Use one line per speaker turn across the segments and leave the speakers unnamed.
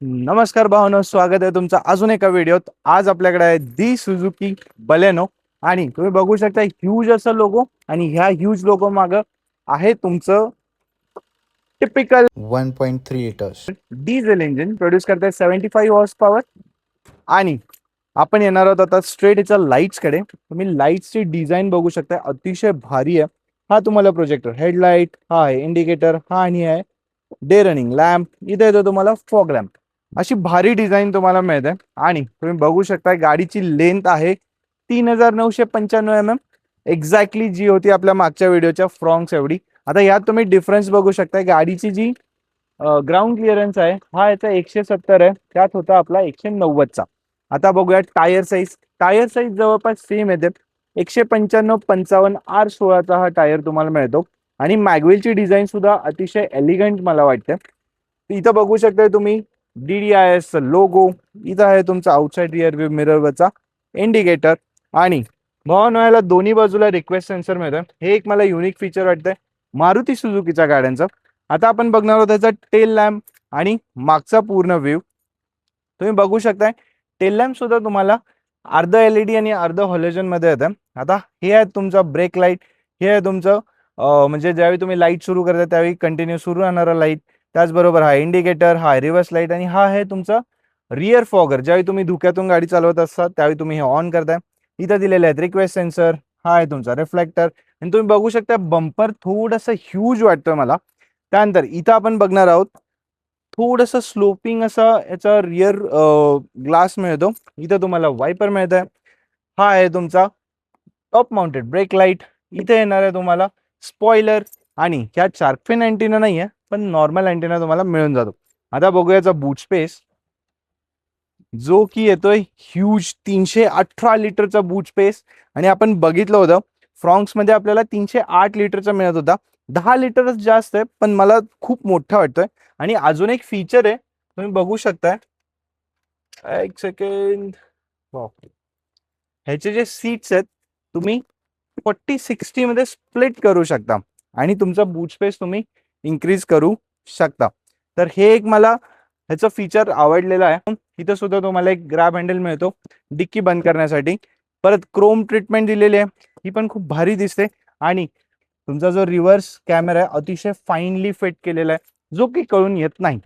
नमस्कार भावनो, स्वागत आहे तुमचं अजून एका व्हिडिओत. आज आपल्याकडे आहे दी सुझुकी बलेनो आणि तुम्ही बघू शकता ह्यूज असं लोगो आणि ह्या ह्यूज लोगो मागं आहे तुमचं typical
1.3 liters.
Diesel engine produce करते 75 हॉर्स पॉवर. आणि आपण येणार आहोत आता स्ट्रेट याच्या लाईट्स कडे. तुम्ही लाईट्सची डिझाईन बघू शकता, अतिशय भारी आहे. हा तुम्हाला प्रोजेक्टर, हेडलाईट हा आहे, इंडिकेटर हा आणि आहे डे रनिंग लॅम्प, इथे येतो तुम्हाला फॉग लॅम्प. अशी भारी डिझाईन तुम्हाला मिळते. आणि तुम्ही बघू शकता गाडीची लेंथ आहे 3995 mm, एक्झॅक्टली जी होती आपल्या मागच्या व्हिडिओच्या फ्रॉन्क्स एवढी. आता यात तुम्ही डिफरन्स बघू शकता, गाडीची जी ग्राउंड क्लिअरन्स आहे हा याचा 170 आहे, त्यात होता आपला 190चा. आता बघूया टायर साईज. टायर साईज जवळपास सेम येते, 195/55 R16चा हा टायर तुम्हाला मिळतो. आणि मॅगवेलची डिझाईन सुद्धा अतिशय एलिगंट मला वाटते. इथं बघू शकता तुम्ही DDIS लोगो, इथं आहे तुमचा आउटसाइड रिअर व्ह्यू मिररवरचा इंडिकेटर. आणि भावांनो याला दोन्ही बाजूला रिक्वेस्ट सेन्सर मिळतं. हे एक मला युनिक फीचर वाटतंय मारुती सुझुकीच्या गाड्यांचं. आता आपण बघणार आहोत त्याचा टेल लॅम्प आणि मागचा पूर्ण व्ह्यू. तुम्ही बघू शकताय टेल लॅम्प सुद्धा तुम्हाला अर्ध LED आणि अर्ध हॉलोजन मध्ये येतं. आता हे आहे तुमचा ब्रेक लाईट, हे आहे तुमचं म्हणजे ज्यावेळी तुम्ही लाईट सुरू करता त्यावेळी कंटिन्यू सुरू राहणारा लाईट. त्याचबरोबर हा इंडिकेटर, हा रिव्हर्स लाईट आणि हा आहे तुमचा रिअर फॉगर. ज्यावेळी तुम्ही धुक्यातून गाडी चालवत असता त्यावेळी तुम्ही हे ऑन करताय. इथं दिलेले आहेत रिक्वेस्ट सेन्सर, हा आहे तुमचा रिफ्लेक्टर. आणि तुम्ही बघू शकता बंपर थोडंसं ह्यूज वाटतोय मला. त्यानंतर इथं आपण बघणार आहोत थोडंसं स्लोपिंग असा याचा रिअर ग्लास मिळतो. इथं तुम्हाला वायपर मिळत आहे. हा आहे तुमचा टॉप माउंटेड ब्रेक लाईट. इथे येणार आहे तुम्हाला स्पॉइलर आणि ह्यात शार्कफिन अँटिना नाही आहे, पण नॉर्मल अँटिना तुम्हाला मिळून जातो. आता बघूया याचा बूट स्पेस, जो की येतोय ह्यूज 318 लिटरचा बूट स्पेस. आणि आपण बघितलं होतं फ्रॉन्क्स मध्ये आपल्याला 308 लिटरचा मिळत होता. 10 लिटरच जास्त आहे, पण मला खूप मोठा वाटतोय. आणि अजून एक फीचर आहे, तुम्ही बघू शकताय, एक सेकंड, ह्याचे जे सीट्स आहेत तुम्ही 40-60 मध्ये स्प्लिट करू शकता आणि तुमचा बूट स्पेस तुम्ही इन्क्रीज करू शकता. तर हे एक मला ह्याचं फीचर आवडलेलं आहे. इथं सुद्धा तुम्हाला एक ग्रॅब हँडल मिळतो डिक्की बंद करण्यासाठी. परत क्रोम ट्रीटमेंट दिलेली आहे, ही पण खूप भारी दिसते. आणि तुमचा जो रिव्हर्स कॅमेरा आहे अतिशय फाईनली फिट केलेला आहे, जो की कळून येत नाही.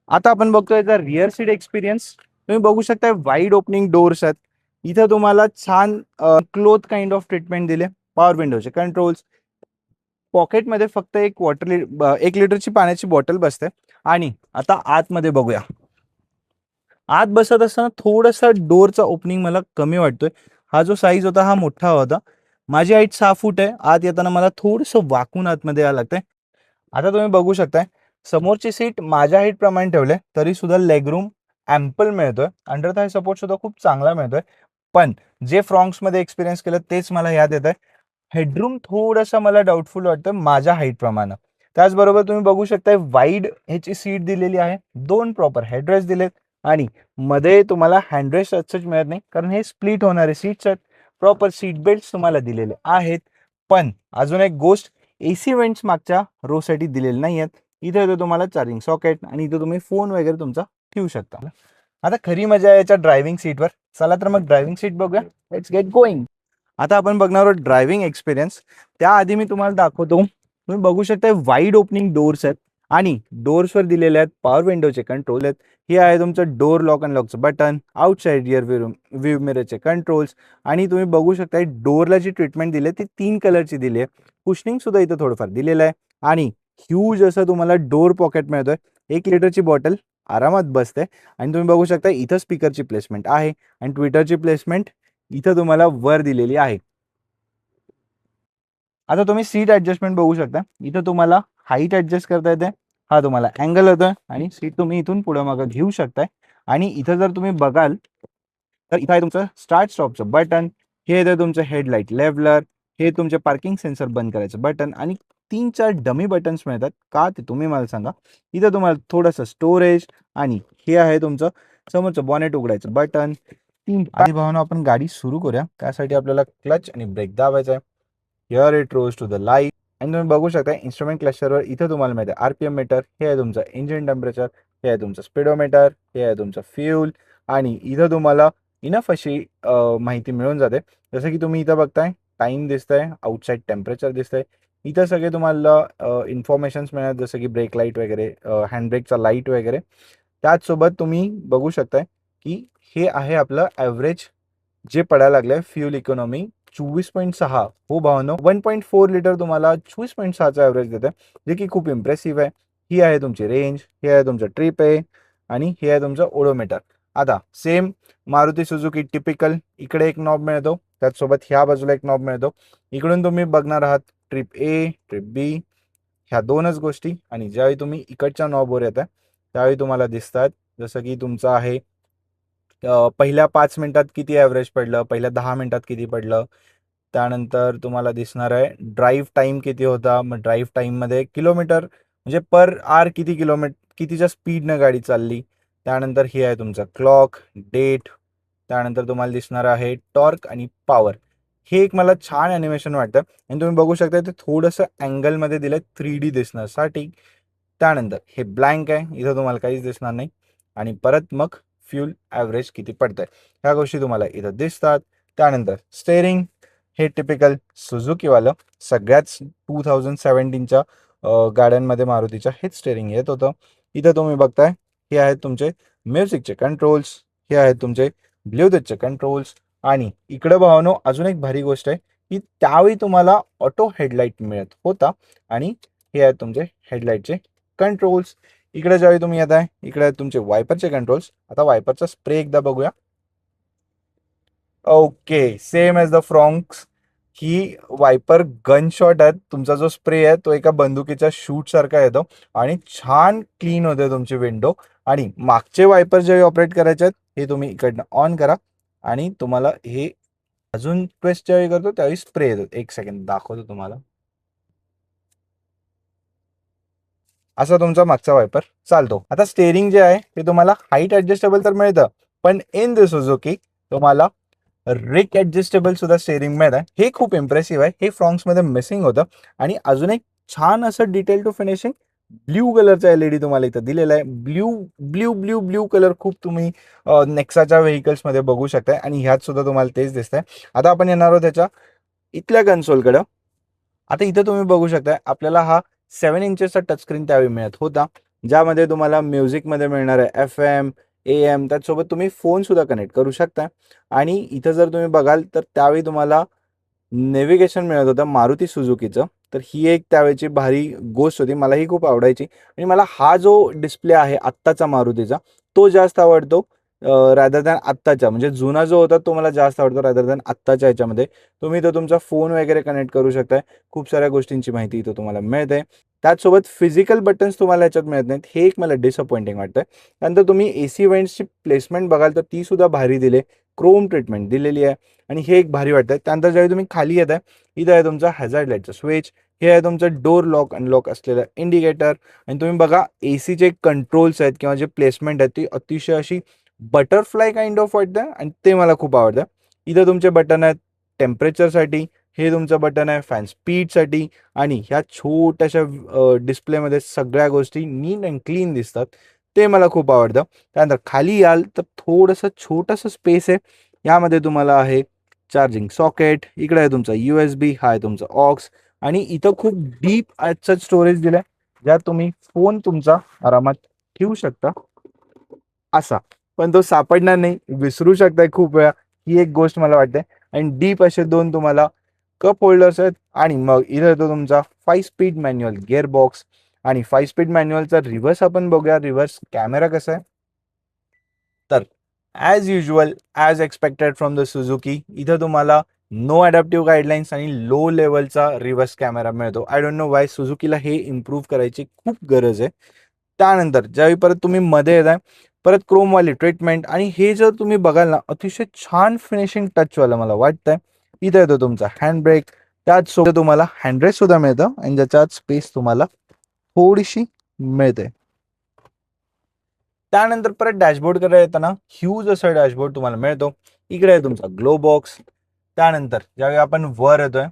आता आपण बघतोय याचा रिअर सीट एक्सपिरियन्स. तुम्ही बघू शकता वाईड ओपनिंग डोर्स आहेत. इथं तुम्हाला छान क्लोथ काइंड ऑफ ट्रीटमेंट दिले. पॉवर विंडोचे कंट्रोल्स, पॉकेटमध्ये फक्त एक 1 लिटरची पाण्याची बॉटल बसते. आणि आता आतमध्ये बघूया. आत बसत असताना थोडासा डोरचा ओपनिंग मला कमी वाटतोय. हा जो साईज होता हा मोठा होता. माझी हाईट 6 फूट आहे. आत येताना मला थोडंसं वाकून आतमध्ये यायला लागतंय. आता तुम्ही बघू शकताय समोरची सीट माझ्या हाईट प्रमाणे ठेवले तरी सुद्धा लेगरूम ॲम्पल मिळतोय. अंडर थाय सपोर्ट सुद्धा खूप चांगला मिळतोय. पण जे फ्रॉन्क्स मध्ये एक्सपिरियन्स केलं तेच मला याद येत आहे. हेडरूम थोडासा मला डाऊटफुल वाटतं माझ्या हाईट प्रमाणे. त्याचबरोबर तुम्ही बघू शकता वाईड ह्याची सीट दिलेली आहे, 2 प्रॉपर हेडरेस्ट दिलेत. आणि मध्ये तुम्हाला हँडरेस्ट सच मिळत नाही, कारण हे स्प्लिट होणारे सीट्स आहेत. प्रॉपर सीट बेल्ट तुम्हाला दिलेले आहेत. पण अजून एक गोष्ट, AC वेंट्स मागच्या रोसाठी दिलेले नाही आहेत. इथे येतो तुम्हाला चार्जिंग सॉकेट आणि इथे तुम्ही फोन वगैरे तुमचा ठेवू शकता. आता खरी मजा आहे याच्या ड्रायव्हिंग सीटवर. चला तर मग ड्रायव्हिंग सीट बघूया. Let's get going. आता आपण बघणार आहोत ड्रायव्हिंग एक्सपिरियन्स. त्याआधी मी तुम्हाला दाखवतो. तुम्ही बघू शकता वाईड ओपनिंग डोर्स आहेत आणि डोर्सवर दिलेले आहेत पॉवर विंडोचे कंट्रोल आहेत. हे आहे तुमचं डोर लॉक अँड लॉकचं बटन, आउटसाइड रिअर व्ह्यू मिररचे कंट्रोल्स. आणि तुम्ही बघू शकता डोरला जी ट्रीटमेंट दिली ती 3 कलरची दिली आहे. कुशनिंग सुद्धा इथं थोडंफार दिलेलं आहे. आणि ह्यूज असं तुम्हाला डोर पॉकेट मिळतोय. 1 लिटरची बॉटल आरामात बसते. आणि तुम्ही बघू शकता इथं स्पीकरची प्लेसमेंट आहे आणि ट्विटरची प्लेसमेंट इथं तुम्हाला वर दिलेली आहे. आता तुम्ही सीट ऍडजस्टमेंट बघू शकता. इथं तुम्हाला हाईट ऍडजस्ट करता येते. हा तुम्हाला अँगल होतोय आणि सीट तुम्ही इथून पुढे मागं घेऊ शकताय. आणि इथं जर तुम्ही बघाल तर इथं आहे तुमचं स्टार्ट स्टॉपचं बटन, हे येतं तुमचं हेडलाईट लेव्हलर, हे तुमचे पार्किंग सेन्सर बंद करायचं बटन. आणि 3-4 डमी बटन्स मिळतात. का ते तुम्ही मला सांगा. इथं तुम्हाला थोडंसं स्टोरेज आणि हे आहे तुमचं समोरचं बॉनेट उघडायचं बटन. 3 आधी भावना आपण गाडी सुरू करूया. त्यासाठी आपल्याला क्लच आणि ब्रेक दाबायचा आहे. Here it rose to the light. आणि तुम्ही बघू शकता इन्स्ट्रुमेंट क्लस्टरवर इथं तुम्हाला मिळते RPM मीटर, हे आहे तुमचं इंजिन टेम्परेचर, हे आहे तुमचं स्पीडोमीटर, हे आहे तुमचं फ्यूल आणि इथं तुम्हाला इनफ अशी माहिती मिळून जाते. जसं की तुम्ही इथं बघताय टाइम दिसतंय, आउटसाइड टेम्परेचर दिसतंय. इथं सगळे तुम्हाला इन्फॉर्मेशन्स मिळतात जसं की ब्रेक लाईट वगैरे, हँड ब्रेकचा लाईट वगैरे. त्याचसोबत तुम्ही बघू शकताय की हे आहे आपलं ॲव्हरेज जे पडायला लागलंय फ्यूल इकॉनॉमी 24.6. हो भावानो, 1.4 लिटर तुम्हाला 24.6चा ॲव्हरेज देते, जे की खूप इम्प्रेसिव्ह आहे. ही आहे तुमची रेंज, हे आहे तुमचं ट्रिप आहे आणि हे आहे तुमचं ओडोमीटर. आता सेम मारुती सुझुकी टिपिकल इकडे एक नॉब मिळतो, त्याचसोबत ह्या बाजूला एक नॉब मिळतो. इकडून तुम्ही बघणार आहात ट्रिप ए, ट्रिप बी, ह्या दोनच गोष्टी. आणि ज्यावेळी तुम्ही इकडच्या नॉबवर येताय त्यावेळी तुम्हाला दिसतात जसं की तुमचं आहे पहिल्या 5 मिनिटात किती ॲव्हरेज पडलं, पहिल्या 10 मिनिटात किती पडलं. त्यानंतर तुम्हाला दिसणार आहे ड्राईव्ह टाईम किती होता. मग ड्राईव्ह टाईममध्ये किलोमीटर म्हणजे पर आवर किती कितीच्या स्पीडनं गाडी चालली. त्यानंतर हे आहे तुमचं क्लॉक, डेट. त्यानंतर तुम्हाला दिसणार आहे टॉर्क आणि पॉवर. हे एक मला छान ॲनिमेशन वाटतं आणि तुम्ही बघू शकता ते थोडंसं अँगलमध्ये दिलं 3D दिसण्यासाठी. त्यानंतर हे ब्लँक आहे, इथं तुम्हाला काहीच दिसणार नाही. आणि परत मग फ्यूल ॲव्हरेज किती पडतंय ह्या गोष्टी तुम्हाला इथं दिसतात. त्यानंतर स्टेअरिंग हे टिपिकल सुझुकीवालं सगळ्याच 2017च्या गाड्यांमध्ये मारुतीच्या हेच स्टेअरिंग येत होतं. इथं तुम्ही बघताय हे आहेत तुमचे म्युझिकचे कंट्रोल्स, हे आहेत तुमचे ब्ल्यूटूथचे कंट्रोल्स. आणि इकडं भावानो अजून एक भारी गोष्ट आहे की त्यावेळी तुम्हाला ऑटो हेडलाईट मिळत होता आणि हे आहेत तुमचे हेडलाईटचे कंट्रोल्स. इकडे ज्यावेळी तुम्ही येत आहे इकडे आहेत तुमचे वायपरचे कंट्रोल्स. आता वायपरचा स्प्रे एकदा बघूया. Okay, same as the Fronx. ही वायपर गन शॉट आहेत. तुमचा जो स्प्रे आहे तो एका बंदुकीच्या शूट सारखा येतो आणि छान क्लीन होते तुमची विंडो. आणि मागचे वायपर जेव्हा ऑपरेट करायचे आहेत हे तुम्ही इकडनं ऑन करा आणि तुम्हाला हे अजून ट्विस्ट ज्यावेळी करतो त्यावेळी स्प्रे येतो. एक सेकंड दाखवतो तुम्हाला. असा तुमचा मागचा वायपर चालतो. आता स्टेअरिंग जे आहे ते तुम्हाला हाईट ऍडजस्टेबल तर मिळतं, पण इन द सुझुकी तुम्हाला रिक ऍडजस्टेबल सुद्धा स्टेअरिंग मिळतं. हे खूप इम्प्रेसिव्ह आहे. हे फ्रॉन्क्समध्ये मिसिंग होतं. आणि अजून एक छान असं डिटेल टू फिनिशिंग ब्ल्यू कलरचा LED तुम्हाला इथं दिलेला आहे. Blue blue blue blue colour खूप तुम्ही नेक्साच्या व्हेकल्समध्ये बघू शकताय आणि ह्यात सुद्धा तुम्हाला तेच दिसतंय. आता आपण येणार आहोत त्याच्या इथल्या कन्सोलकडं. आता इथं तुम्ही बघू शकता आपल्याला हा 7 इंचेसचा टचस्क्रीन त्यावेळी मिळत होता, ज्यामध्ये तुम्हाला म्युझिकमध्ये मिळणार आहे FM, AM. त्याचसोबत तुम्ही फोन सुद्धा कनेक्ट करू शकता. आणि इथं जर तुम्ही बघाल तर त्यावेळी तुम्हाला नेव्हिगेशन मिळत होतं मारुती सुझुकीचं. तर ही एक त्यावेळची भारी गोष्ट होती, मला ही खूप आवडायची. आणि मला हा जो डिस्प्ले आहे आत्ताचा मारुतीचा तो जास्त आवडतो रॅदर दॅन आत्ताच्या. म्हणजे जुना जो होता तो मला जास्त आवडतो रॅदर दॅन आत्ताच्या ह्याच्यामध्ये. तुम्ही तो तुमचा फोन वगैरे कनेक्ट करू शकताय. खूप साऱ्या गोष्टींची माहिती इथं तुम्हाला मिळते. त्याचसोबत फिजिकल बटन्स तुम्हाला याच्यात मिळत नाहीत, हे एक मला डिसअपॉइंटिंग वाटतंय. त्यानंतर तुम्ही AC वेंट्सची प्लेसमेंट बघाल तर ती सुद्धा भारी दिली, क्रोम ट्रीटमेंट दिलेली आहे आणि हे एक भारी वाटतंय. त्यानंतर ज्यावेळी तुम्ही खाली येत आहे इथं आहे तुमचा हॅझार्ड लाईटचा स्विच, हे आहे तुमचं डोर लॉक अनलॉक असलेलं इंडिकेटर. आणि तुम्ही बघा ACचे कंट्रोल्स आहेत किंवा जे प्लेसमेंट आहेत ती अतिशय अशी बटरफ्लाय काइंड ऑफ वाटतं आणि ते मला खूप आवडतं. इथं तुमचे बटन आहेत टेम्परेचरसाठी, हे तुमचं बटन आहे फॅन स्पीडसाठी. आणि ह्या छोट्याशा डिस्प्लेमध्ये सगळ्या गोष्टी नीट अँड क्लीन दिसतात, ते मला खूप आवडतं. त्यानंतर खाली याल तर थोडंसं छोटंसं स्पेस आहे. यामध्ये तुम्हाला आहे चार्जिंग सॉकेट, इकडे आहे तुमचा USB, हा आहे तुमचा ऑक्स. आणि इथं खूप डीप आजचं स्टोरेज दिलं आहे, ज्यात तुम्ही फोन तुमचा आरामात ठेवू शकता असा. पण तो सापडणार नाही, विसरू शकताय खूप वेळा, ही एक गोष्ट मला वाटते. आणि डीप असे दोन तुम्हाला कप होल्डर्स आहेत. आणि मग इथं येतो तुमचा 5 स्पीड मॅन्युअल गिअर बॉक्स. आणि 5 स्पीड मॅन्युअलचा रिव्हर्स आपण बघूया, रिव्हर्स कॅमेरा कसा आहे. तर as usual as expected from the Suzuki इथं तुम्हाला नो अडॅप्टिव्ह गाईडलाईन्स आणि लो लेवलचा रिव्हर्स कॅमेरा मिळतो. आय डोंट नो वाय सुझुकीला हे इम्प्रूव्ह करायची खूप गरज आहे. त्यानंतर ज्यावेळी परत तुम्ही मध्ये येताय परत क्रोमवाली ट्रीटमेंट. आणि हे जर तुम्ही बघाल ना अतिशय छान फिनिशिंग टचवालं मला वाटतंय. इथं येतो तुमचा हँड ब्रेक, त्याचसोबत तुम्हाला हँडब्रेक सुद्धा मिळतं आणि ज्याच्यात स्पेस तुम्हाला थोडीशी मिळते. त्यानंतर परत डॅशबोर्डकडे येताना ह्यूज असा डॅशबोर्ड तुम्हाला मिळतो. इकडे आहे तुमचा ग्लो बॉक्स. त्यानंतर ज्यावेळी आपण वर येतोय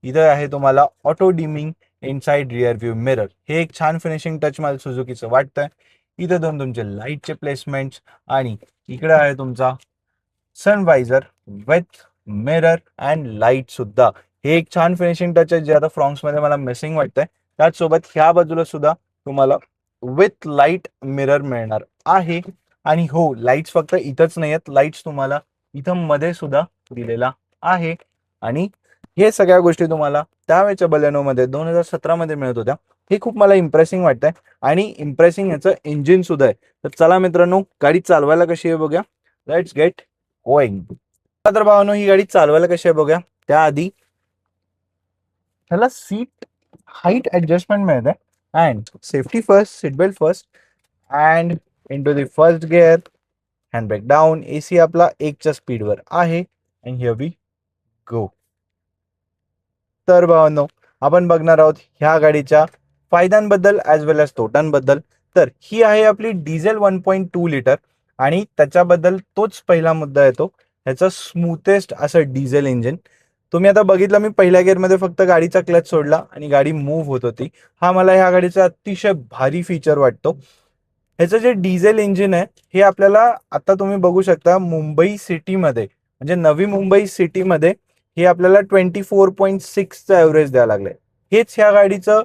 इथं आहे तुम्हाला auto dimming inside rear view mirror. हे एक छान फिनिशिंग टच मला सुझुकीचं वाटतंय. इथे दोन तुमचे लाईटचे प्लेसमेंट्स आणि इकडे आहे तुमचा सनवायझर विथ मिरर अँड लाईट सुद्धा. हे एक छान फिनिशिंग टच आहे जे आता फ्रॉन्क्स मध्ये मला मिसिंग वाटतंय. त्याचसोबत ह्या बाजूला सुद्धा तुम्हाला विथ लाईट मिरर मिळणार आहे. आणि हो, लाईट्स फक्त इथंच नाही आहेत, लाईट्स तुम्हाला इथं मध्ये सुद्धा दिलेला आहे. आणि हे सगळ्या गोष्टी तुम्हाला त्यावेळेच्या बलेनोमध्ये 2017 मध्ये मिळत होत्या. हे खूप मला इम्प्रेसिंग वाटतंय आणि इम्प्रेसिंग याचं इंजिन सुद्धा आहे. तर चला मित्रांनो, गाडी चालवायला कशी आहे बघूया. Let's get going. तर भावांनो, ही गाडी चालवायला कशी आहे बघूया. त्याआधी ह्याला सीट हाईट ऍडजस्टमेंट मिळते and safety first, seat belt first and into the first gear, hand brake down. AC आपला 1च्या स्पीडवर आहे अँड हिअर वी गो. तर भावांनो, आपण बघणार आहोत ह्या गाडीच्या फायद्यांबद्दल ॲज वेल ॲज तोटांबद्दल. तर ही आहे आपली डिझेल 1.2 लिटर आणि त्याच्याबद्दल तोच पहिला मुद्दा येतो, ह्याचं स्मूथेस्ट असं डिझेल इंजिन. तुम्ही आता बघितलं, मी पहिल्या गिअरमध्ये फक्त गाडीचा क्लच सोडला आणि गाडी मूव्ह होत होती. हा मला ह्या गाडीचा अतिशय भारी फीचर वाटतो. ह्याचं जे डिझेल इंजिन आहे हे आपल्याला आता तुम्ही बघू शकता मुंबई सिटीमध्ये, म्हणजे नवी मुंबई सिटीमध्ये हे आपल्याला 24.6चं ॲव्हरेज द्यायला लागलंय. हेच ह्या गाडीचं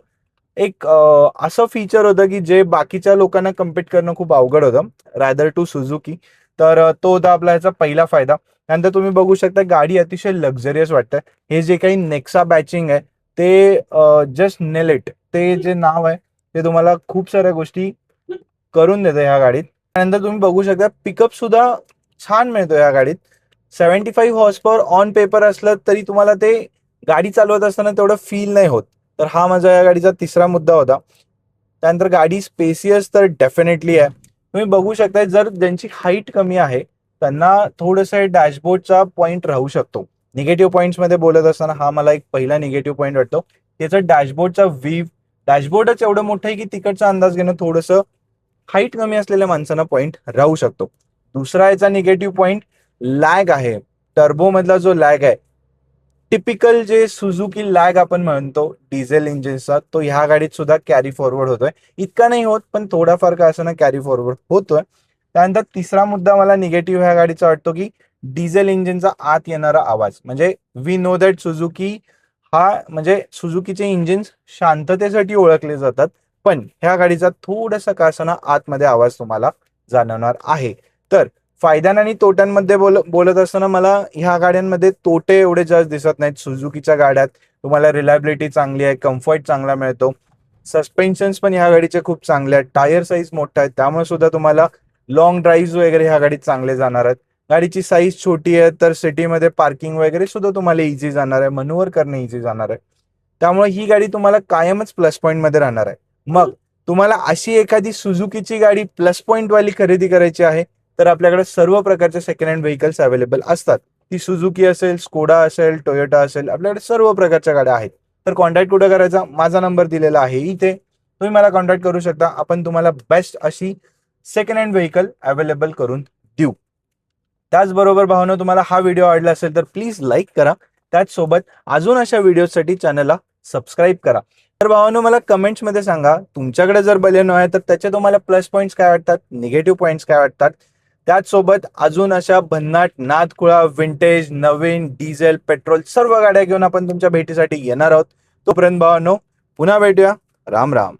एक असं फीचर होतं की जे बाकीच्या लोकांना कम्पीट करणं खूप अवघड होतं, रॅदर टू सुझुकी. तर तो होता आपला ह्याचा पहिला फायदा. त्यानंतर तुम्ही बघू शकता गाडी अतिशय लक्झरियस वाटतं. हे जे काही नेक्सा बॅचिंग आहे ते जस्ट नेल इट, ते जे नाव आहे ते तुम्हाला खूप साऱ्या गोष्टी करून देतं ह्या गाडीत. त्यानंतर तुम्ही बघू शकता पिकअप सुद्धा छान मिळतो ह्या गाडीत. 75 हॉर्स पॉवर ऑन पेपर असलं तरी तुम्हाला ते गाडी चालवत असताना तेवढं फील नाही होत. तर हा माझा या गाडीचा तिसरा मुद्दा होता. त्यानंतर गाडी स्पेसियस तर डेफिनेटली आहे. तुम्ही बघू शकता जर ज्यांची हाईट कमी आहे त्यांना थोडंसं डॅशबोर्डचा पॉईंट राहू शकतो. निगेटिव्ह पॉईंट्समध्ये बोलत असताना हा मला एक पहिला निगेटिव्ह पॉईंट वाटतो. त्याचा डॅशबोर्डचा व्हीव, डॅशबोर्डच एवढं मोठं आहे की तिकडचा अंदाज घेणं थोडंसं हाईट कमी असलेल्या माणसांना पॉईंट राहू शकतो. दुसरा याचा निगेटिव्ह पॉईंट लॅग आहे. टर्बो मधला जो लॅग आहे, टिपिकल जे सुझुकी लॅग आपण म्हणतो डिझेल इंजिनचा, तो ह्या गाडीत सुद्धा कॅरी फॉरवर्ड होतोय. इतका नाही होत पण थोडाफार का असं ना कॅरी फॉरवर्ड होतोय. त्यानंतर तिसरा मुद्दा मला निगेटिव्ह ह्या गाडीचा वाटतो की डिझेल इंजिनचा आत येणारा आवाज. म्हणजे वी नो दॅट सुझुकी हा, म्हणजे सुझुकीचे इंजिन्स शांततेसाठी ओळखले जातात, पण ह्या गाडीचा थोडासा का असं ना आतमध्ये आवाज तुम्हाला जाणवणार आहे. तर फायद्यां आणि तोट्यांमध्ये बोलत असताना मला ह्या गाड्यांमध्ये तोटे एवढे जास्त दिसत नाहीत. सुझुकीच्या गाड्यात तुम्हाला रिलायबिलिटी चांगली आहे, कम्फर्ट चांगला मिळतो, सस्पेन्शन्स पण ह्या गाडीचे खूप चांगले आहेत, टायर साईज मोठा आहे त्यामुळे सुद्धा तुम्हाला लॉंग ड्राईव्ह वगैरे ह्या गाडीत चांगले जाणार आहेत. गाडीची साईज छोटी आहे तर सिटीमध्ये पार्किंग वगैरे सुद्धा तुम्हाला इझी जाणार आहे, मनोवर करणे इझी जाणार आहे. त्यामुळे ही गाडी तुम्हाला कायमच प्लस पॉईंट मध्ये राहणार आहे. मग तुम्हाला अशी एखादी सुझुकीची गाडी प्लस पॉईंट वाली खरेदी करायची आहे तर आपल्याकडे सर्व प्रकारचे सेकंड हँड व्हेकल्स अवेलेबल असतात. ती सुझुकी असेल, स्कोडा असेल, टोयोटा असेल, आपल्याकडे सर्व प्रकारच्या गाड्या आहेत. तर कॉन्टॅक्ट कुठे करायचा, माझा नंबर दिलेला आहे इथे, तुम्ही मला कॉन्टॅक्ट करू शकता. आपण तुम्हाला बेस्ट अशी सेकंड हँड व्हेकल अवेलेबल करून देऊ. त्याचबरोबर भावना, तुम्हाला हा व्हिडिओ आवडला असेल तर प्लीज लाईक करा. त्याचसोबत अजून अशा व्हिडिओसाठी चॅनलला सबस्क्राईब करा. तर भावांनो, मला कमेंट्समध्ये सांगा तुमच्याकडे जर बलेनो आहे तर त्याचे तुम्हाला प्लस पॉईंट्स काय वाटतात, निगेटिव्ह पॉईंट्स काय वाटतात. त्याचसोबत अजून अशा भन्नाट, नादखुळा, विंटेज, नवीन, डिझेल, पेट्रोल सर्व गाड्या घेऊन आपण तुमच्या भेटीसाठी येणार आहोत. तोपर्यंत भावांनो, पुन्हा भेटूया. राम राम.